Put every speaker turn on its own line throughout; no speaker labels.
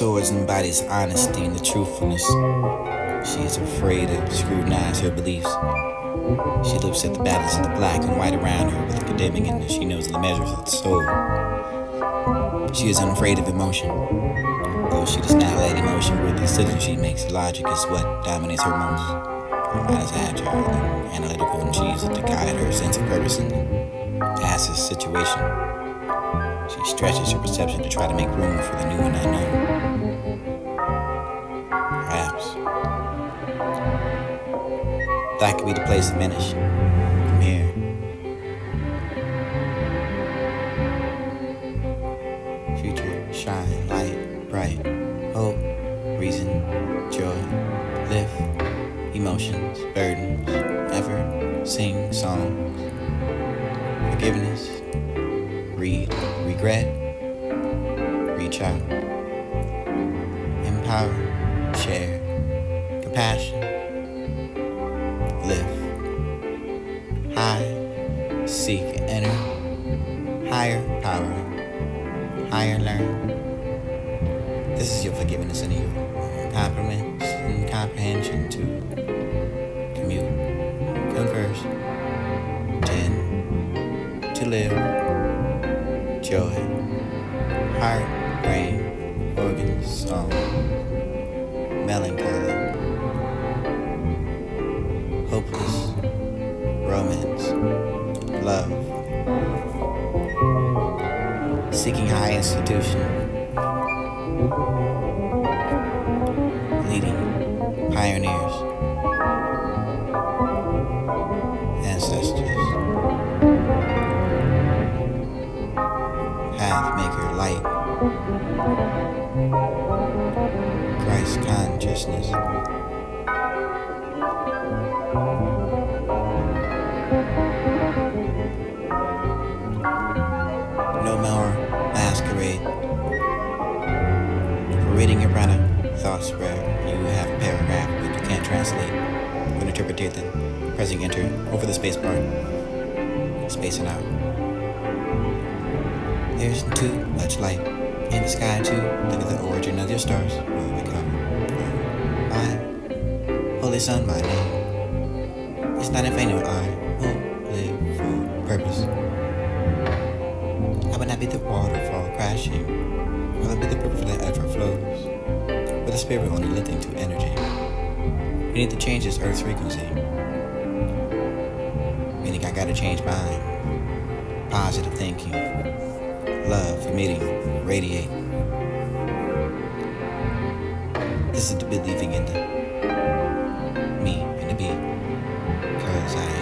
swords embodies honesty and the truthfulness. She is afraid to scrutinize her beliefs. She looks at the balance of the black and white around her with condemning, and she knows the measures of the soul. She is unafraid of emotion, though she does not let emotion rule the decisions she makes. Logic is what dominates her most. Her mind is agile and analytical, and she uses it to guide her sense of purpose and assess the situation. She stretches her perception to try to make room for the new and unknown. Perhaps that could be the place to finish. From here. Future, shine, light, bright, hope, reason, joy, lift, emotions, burdens, effort, sing songs, forgiveness, read, regret, reach out, empower, share, compassion, lift, high, seek, enter, higher power, higher learn. This is your forgiveness and your compliments and comprehension to commute, converse, tend, to live, joy, heart, brain, organs, song, melancholy, hopeless, romance, love, seeking high institution, leading pioneers, ancestors, path maker, light, Christ consciousness. No more masquerade. Parading your prana thoughts where you have a paragraph but you can't translate or interpret the pressing enter over the space bar, spacing out. There's too much light in the sky to look at the origin of your stars. Will we come from my holy sun, my name. It's not in vain nor I will live for purpose. I would not be the waterfall crashing. I would be the river that ever flows, with the spirit only lifting to energy. We need to change this earth's frequency. Meaning I gotta change mine. Positive thinking, love, emitting, radiate. This is the believing in the me and the be, because I am.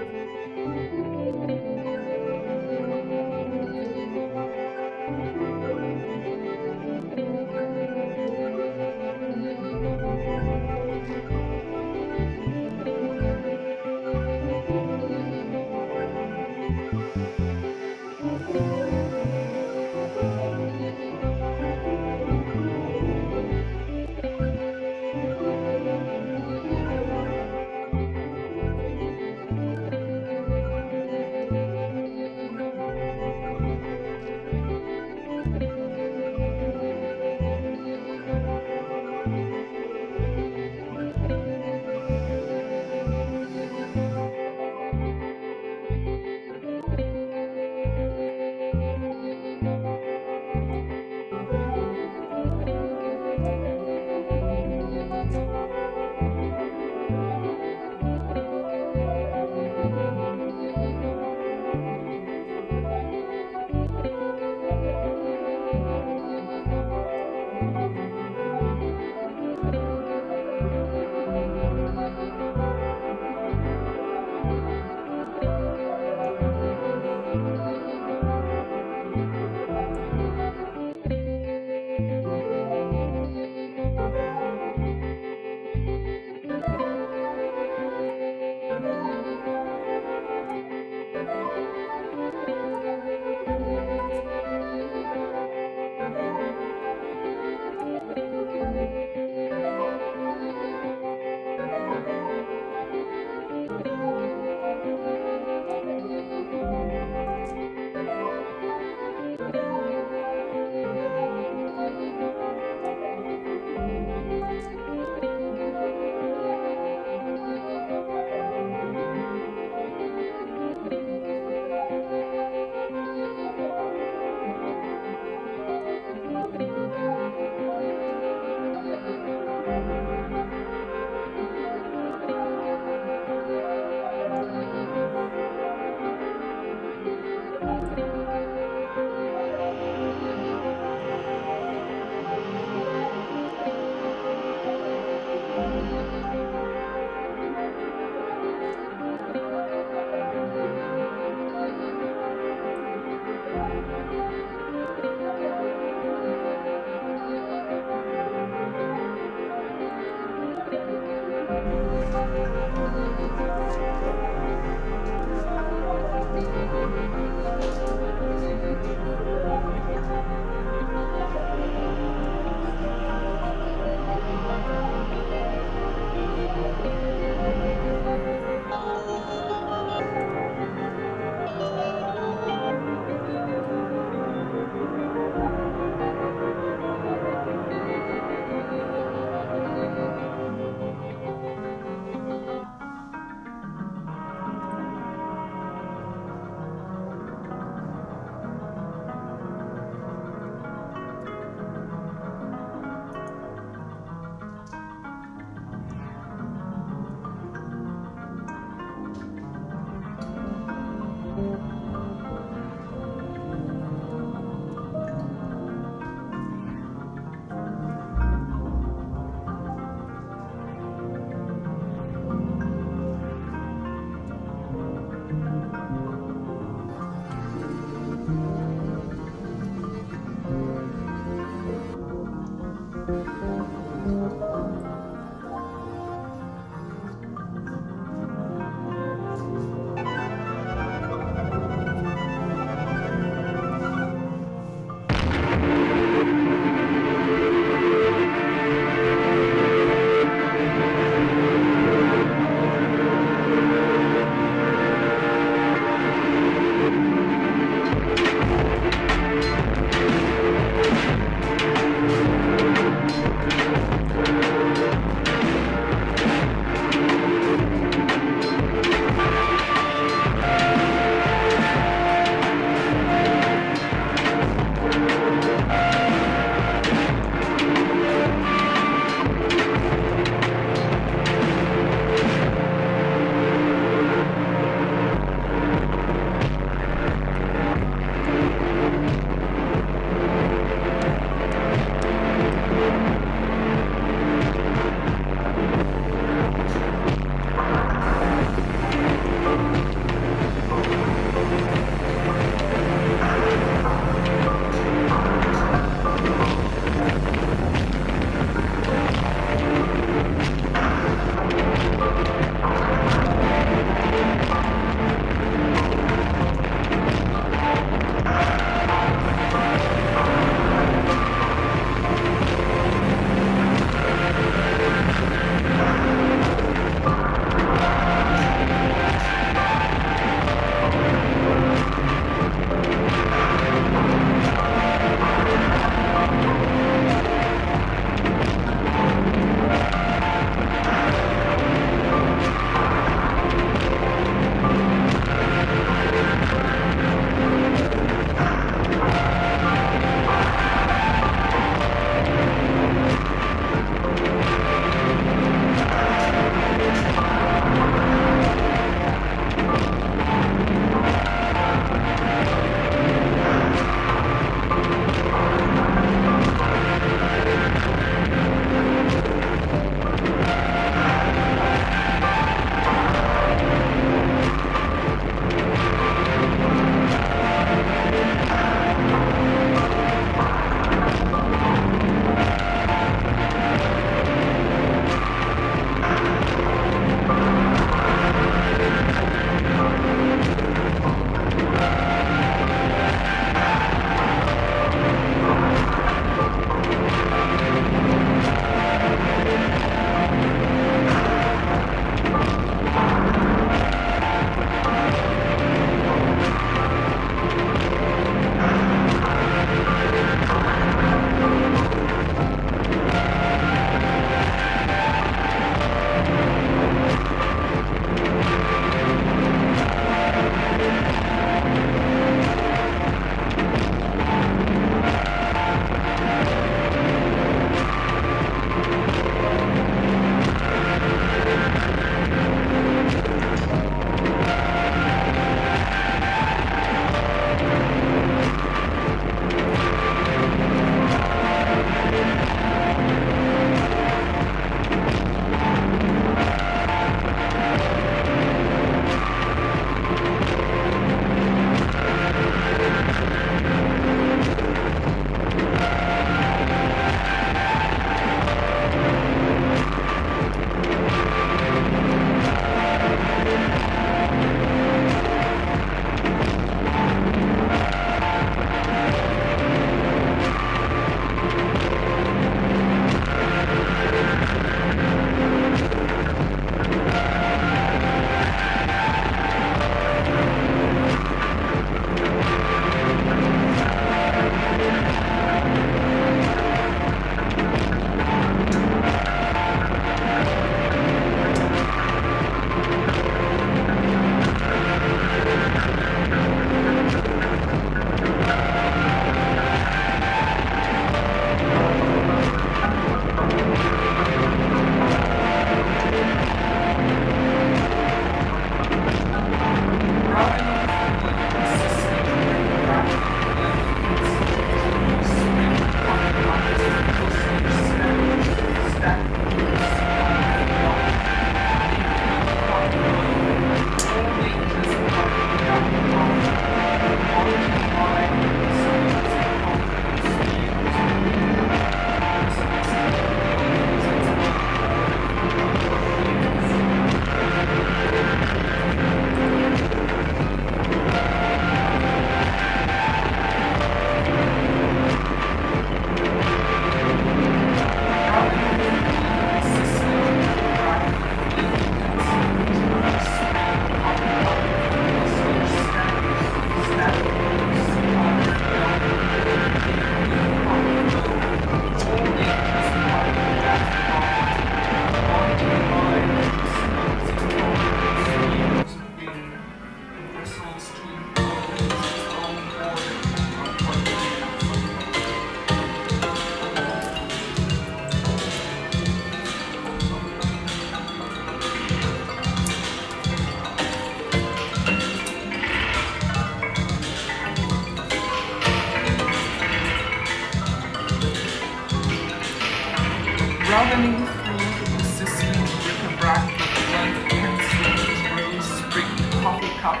Fathoming through the persistent bric-a-brac of blunt pencils, rose-sprigged coffee cup,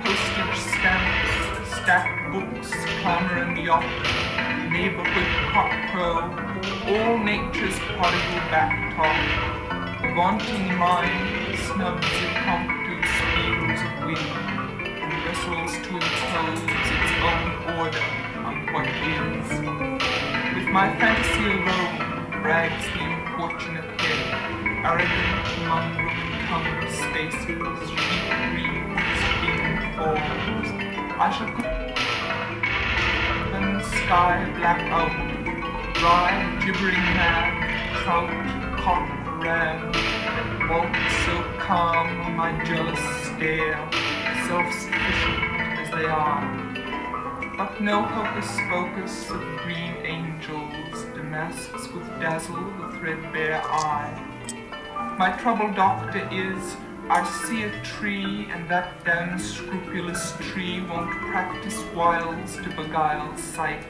postage stamps, stacked books, clamour and yacht, neighbourhood cockcrow, all nature's prodigal back-talk, the vaunting mind snubs impromptu spears of wind and wrestles to impose its own order on what is. With my fantasy alone brags the importunate head, arrogant among broken tongue spaces, sheep breeds, being forms. I shall sky black out, dry, gibbering mad, trout, cock, ram, waltz so calm on my jealous stare, self-sufficient as they are. But no hocus-pocus of green angels damasks with dazzle the threadbare eye. My troubled doctor is, I see a tree, and that damn scrupulous tree won't practice wiles to beguile sight,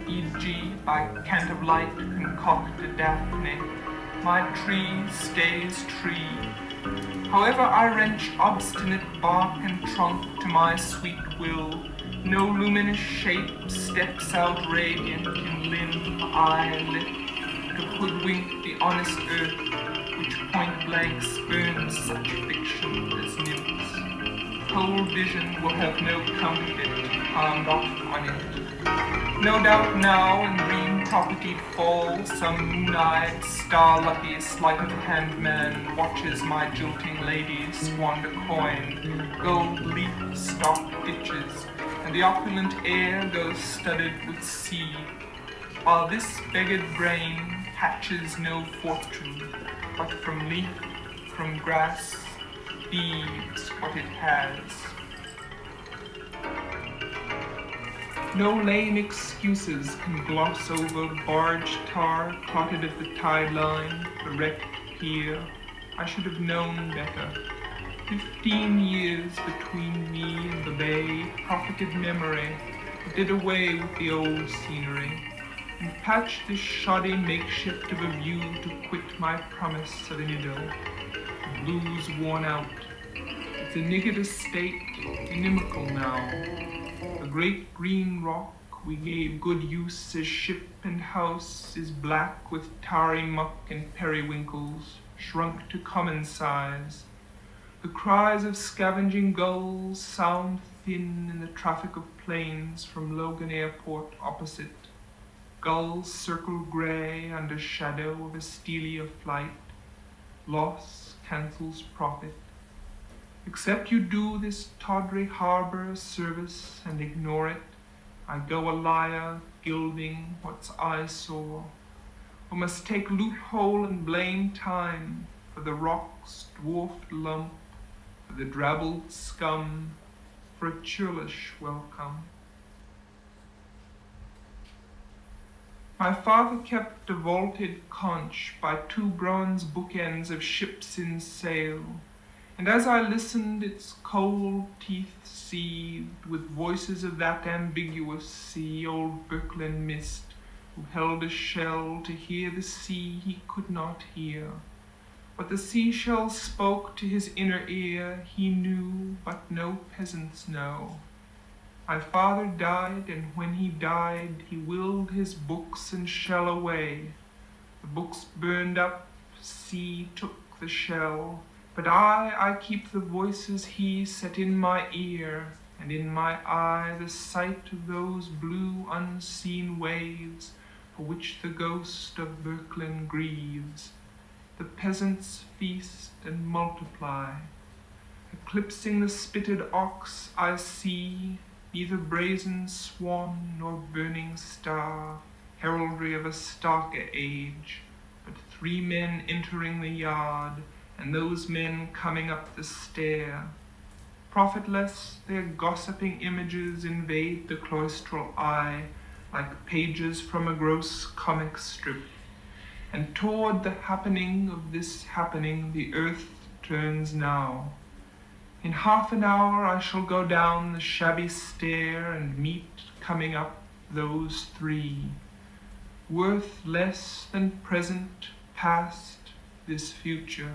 e.g. by cant of light concoct a Daphne. My tree stays tree. However I wrench obstinate bark and trunk to my sweet will, no luminous shape steps out radiant in limb, eye, and lip, to hoodwink the honest earth, which point-blank spurns such fiction as nymphs. Cold vision will have no counterfeit palmed off on it. No doubt now in green property fall, some moon-eyed, star-lucky, sleight-of-hand man watches my jilting ladies squander coin, gold leaf-stocked ditches, and the opulent air goes studded with seed, while this beggared brain hatches no fortune, but from leaf, from grass, thieves what it has. No lame excuses can gloss over barge tar plotted at the tide line, the wrecked pier. I should have known better. 15 years between me and the bay, profited memory, did away with the old scenery, and patched this shoddy makeshift of a view to quit my promise of an idyll. The blues worn out. It's a niggard estate, inimical now. The great green rock we gave good use as ship and house is black with tarry muck and periwinkles, shrunk to common size. The cries of scavenging gulls sound thin in the traffic of planes from Logan Airport opposite. Gulls circle grey under shadow of a steelier flight. Loss cancels profit. Except you do this tawdry harbour a service and ignore it, I go a liar, gilding what's eyesore, or must take loophole and blame time for the rock's dwarfed lump, for the drabbled scum, for a churlish welcome. My father kept a vaulted conch by 2 bronze bookends of ships in sail, and as I listened, its cold teeth seethed with voices of that ambiguous sea old Birkeland missed, who held a shell to hear the sea he could not hear. What the seashell spoke to his inner ear he knew, but no peasants know. My father died, and when he died, he willed his books and shell away. The books burned up, sea took the shell, but I keep the voices he set in my ear, and in my eye the sight of those blue unseen waves for which the ghost of Birkeland grieves. The peasants feast and multiply. Eclipsing the spitted ox I see neither brazen swan nor burning star, heraldry of a starker age, but 3 men entering the yard, and those men coming up the stair. Profitless, their gossiping images invade the cloistral eye like pages from a gross comic strip. And toward the happening of this happening the earth turns now. In half an hour I shall go down the shabby stair and meet coming up those 3. Worth less than present, past, this future.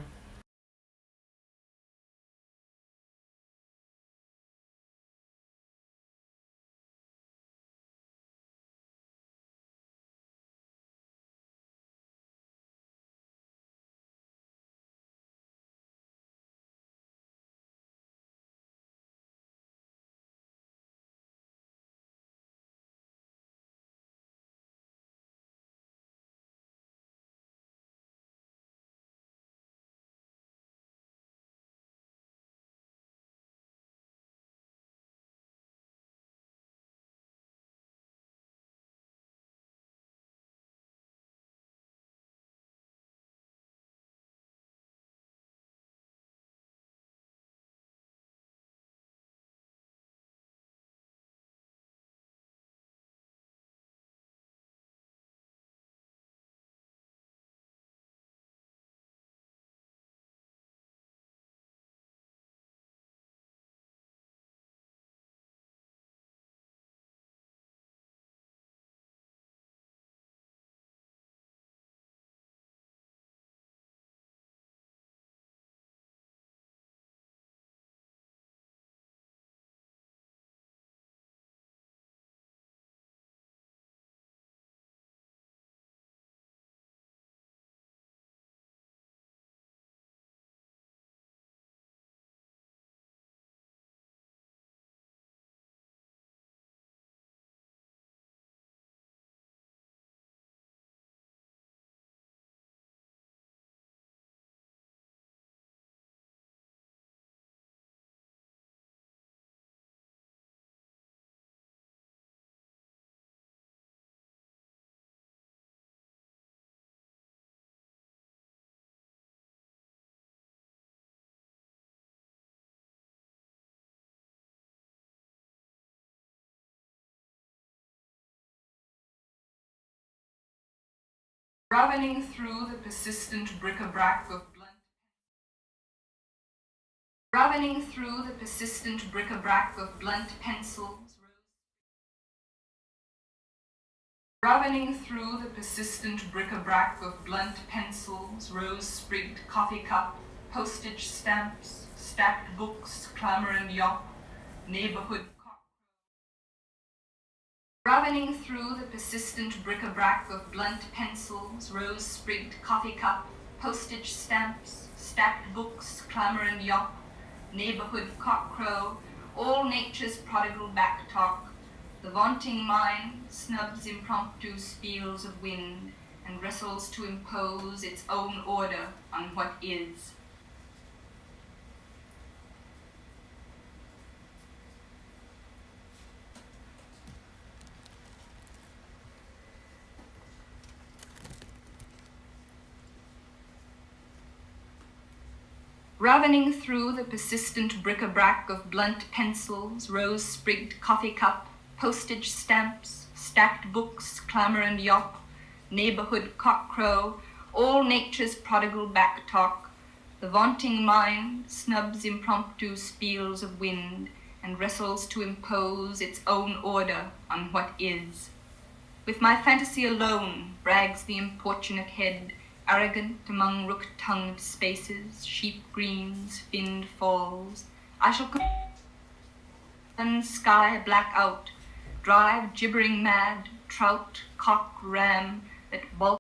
Ravening through the persistent bric-a-brac of blunt Ravening through the persistent bric-a-brac of blunt pencils, Ravening through the persistent bric-a-brac of blunt pencils, rose-sprigged coffee cup, postage stamps, stacked books, clamor and yop, neighborhood cock. Ravening through the persistent bric-a-brac of blunt pencils, rose-sprigged coffee cup, postage stamps, stacked books, clamor and yop, neighborhood cockcrow, all nature's prodigal back-talk. The vaunting mind snubs impromptu spiels of wind and wrestles to impose its own order on what is. Ravening through the persistent bric-a-brac of blunt pencils, rose-sprigged coffee cup, postage stamps, stacked books, clamor and yop, neighborhood cockcrow, all nature's prodigal back-talk. The vaunting mind snubs impromptu spiels of wind and wrestles to impose its own order on what is. With my fantasy alone brags the importunate head, arrogant among rook-tongued spaces, sheep greens, finned falls. I shall sun sky black out, drive gibbering mad, trout, cock, ram, that bulk